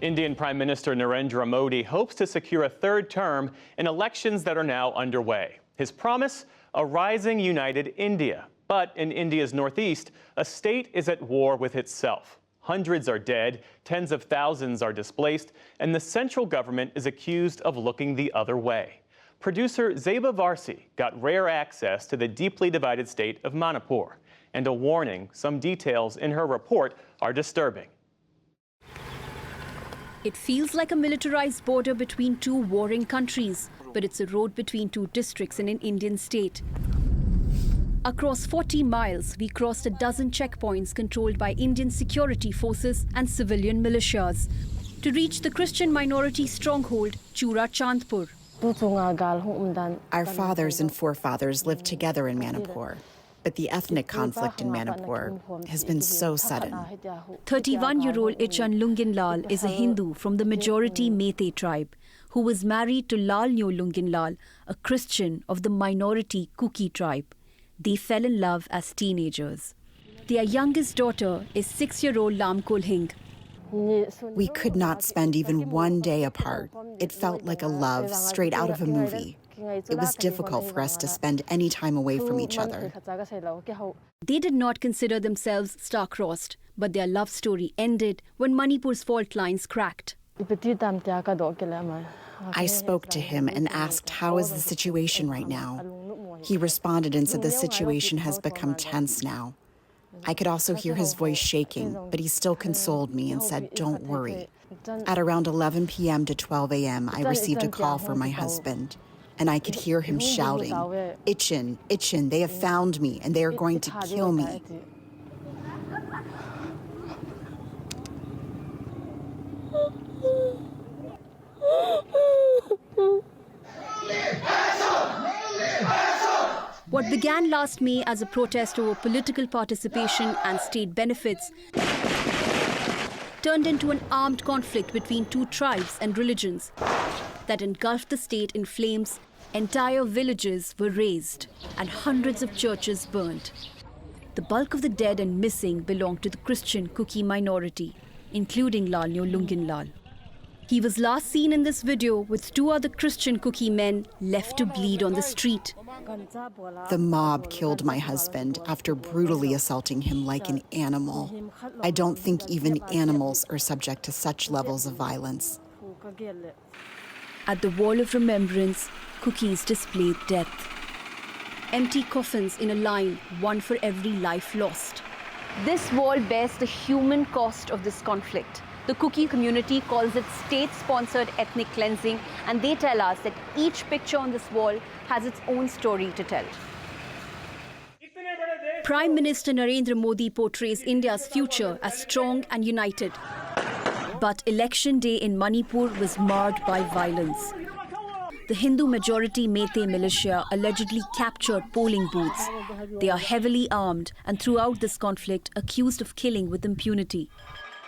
Indian Prime Minister Narendra Modi hopes to secure a third term in elections that are now underway. His promise, a rising united India. But in India's northeast, a state is at war with itself. Hundreds are dead, tens of thousands are displaced, and the central government is accused of looking the other way. Producer Zeba Warsi got rare access to the deeply divided state of Manipur. And a warning, some details in her report are disturbing. It feels like a militarized border between two warring countries, but it's a road between two districts in an Indian state. Across 40 miles, we crossed a dozen checkpoints controlled by Indian security forces and civilian militias to reach the Christian minority stronghold, Chura Chandpur. Our fathers and forefathers lived together in Manipur, but the ethnic conflict in Manipur has been so sudden. 31-year-old Ichan Lunginlal is a Hindu from the majority Meitei tribe who was married to Lalnyo Lunginlal, a Christian of the minority Kuki tribe. They fell in love as teenagers. Their youngest daughter is 6-year-old Lam Kolhing. We could not spend even one day apart. It felt like a love straight out of a movie. It was difficult for us to spend any time away from each other. They did not consider themselves star-crossed, but their love story ended when Manipur's fault lines cracked. I spoke to him and asked, "How is the situation right now?" He responded and said the situation has become tense now. I could also hear his voice shaking, but he still consoled me and said, "Don't worry." At around 11 p.m. to 12 a.m., I received a call from my husband, and I could hear him shouting, "Ichan, Ichan, they have found me, and they are going to kill me." What began last May as a protest over political participation and state benefits turned into an armed conflict between two tribes and religions that engulfed the state in flames. Entire villages were razed and hundreds of churches burnt. The bulk of the dead and missing belonged to the Christian Kuki minority, including Lalnyo Lunginlal. He was last seen in this video with two other Christian Kuki men left to bleed on the street. The mob killed my husband after brutally assaulting him like an animal. I don't think even animals are subject to such levels of violence. At the wall of remembrance, Kukis displayed death. Empty coffins in a line, one for every life lost. This wall bears the human cost of this conflict. The Kuki community calls it state-sponsored ethnic cleansing, and they tell us that each picture on this wall has its own story to tell. Prime Minister Narendra Modi portrays India's future as strong and united. But election day in Manipur was marred by violence. The Hindu majority Meitei militia allegedly captured polling booths. They are heavily armed and throughout this conflict accused of killing with impunity.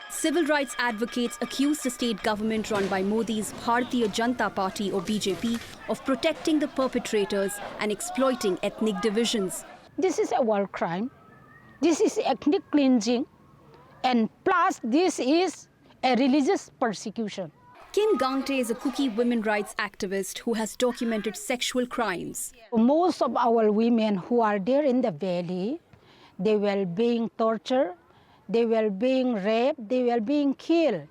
Civil rights advocates accuse the state government run by Modi's Bharatiya Janata Party or BJP of protecting the perpetrators and exploiting ethnic divisions. This is a war crime. This is ethnic cleansing. And plus this is a religious persecution. Kim Gangte is a Kuki women rights activist who has documented sexual crimes. Most of our women who are there in the valley, they were being tortured. They were being raped, they were being killed.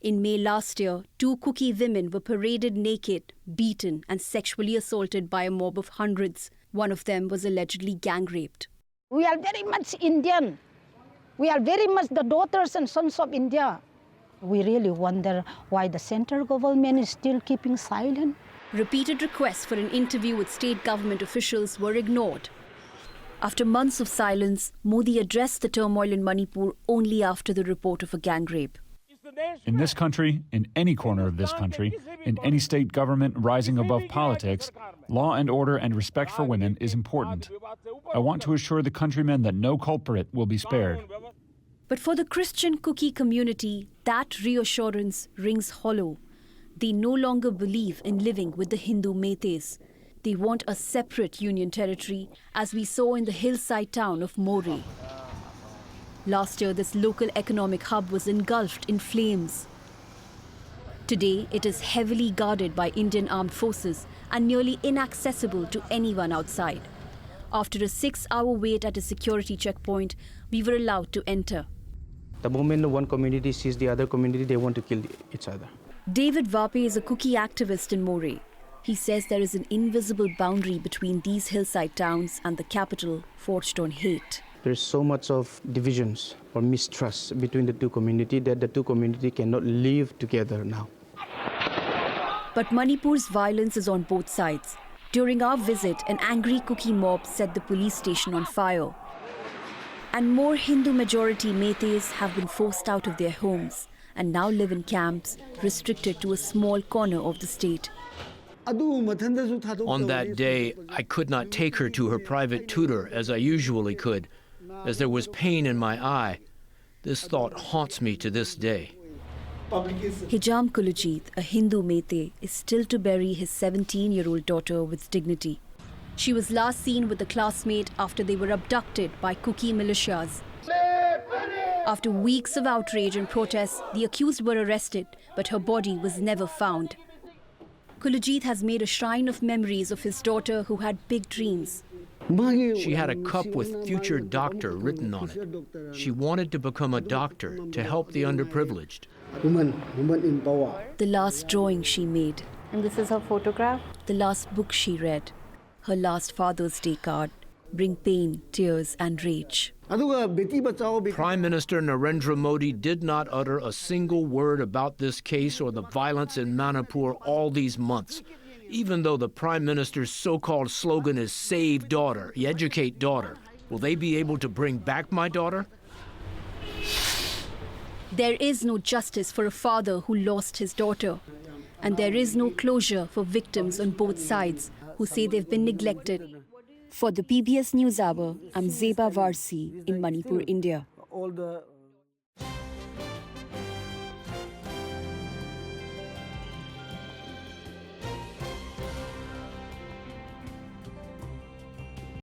In May last year, two Kuki women were paraded naked, beaten and sexually assaulted by a mob of hundreds. One of them was allegedly gang raped. We are very much Indian. We are very much the daughters and sons of India. We really wonder why the central government is still keeping silent. Repeated requests for an interview with state government officials were ignored. After months of silence, Modi addressed the turmoil in Manipur only after the report of a gang rape. In this country, in any corner of this country, in any state government rising above politics, law and order and respect for women is important. I want to assure the countrymen that no culprit will be spared. But for the Christian Kuki community, that reassurance rings hollow. They no longer believe in living with the Hindu Meiteis. They want a separate union territory, as we saw in the hillside town of Moreh. Last year, this local economic hub was engulfed in flames. Today, it is heavily guarded by Indian armed forces and nearly inaccessible to anyone outside. After a 6-hour wait at a security checkpoint, we were allowed to enter. The moment one community sees the other community, they want to kill each other. David Vape is a Kuki activist in Moreh. He says there is an invisible boundary between these hillside towns and the capital, forged on hate. There's so much of divisions or mistrust between the two communities that the two communities cannot live together now. But Manipur's violence is on both sides. During our visit, an angry Kuki mob set the police station on fire. And more Hindu-majority Meiteis have been forced out of their homes and now live in camps restricted to a small corner of the state. On that day, I could not take her to her private tutor as I usually could, as there was pain in my eye. This thought haunts me to this day. Hijam Kulujit, a Hindu Meitei, is still to bury his 17-year-old daughter with dignity. She was last seen with a classmate after they were abducted by Kuki militias. After weeks of outrage and protests, the accused were arrested, but her body was never found. Kulujit has made a shrine of memories of his daughter who had big dreams. She had a cup with future doctor written on it. She wanted to become a doctor to help the underprivileged. The last drawing she made. And this is her photograph? The last book she read. Her last Father's Day card. Bring pain, tears and rage. Prime Minister Narendra Modi did not utter a single word about this case or the violence in Manipur all these months. Even though the Prime Minister's so-called slogan is Save Daughter, Educate Daughter, will they be able to bring back my daughter? There is no justice for a father who lost his daughter. And there is no closure for victims on both sides who say they've been neglected. For the PBS NewsHour, I'm Zeba Warsi in Manipur, India.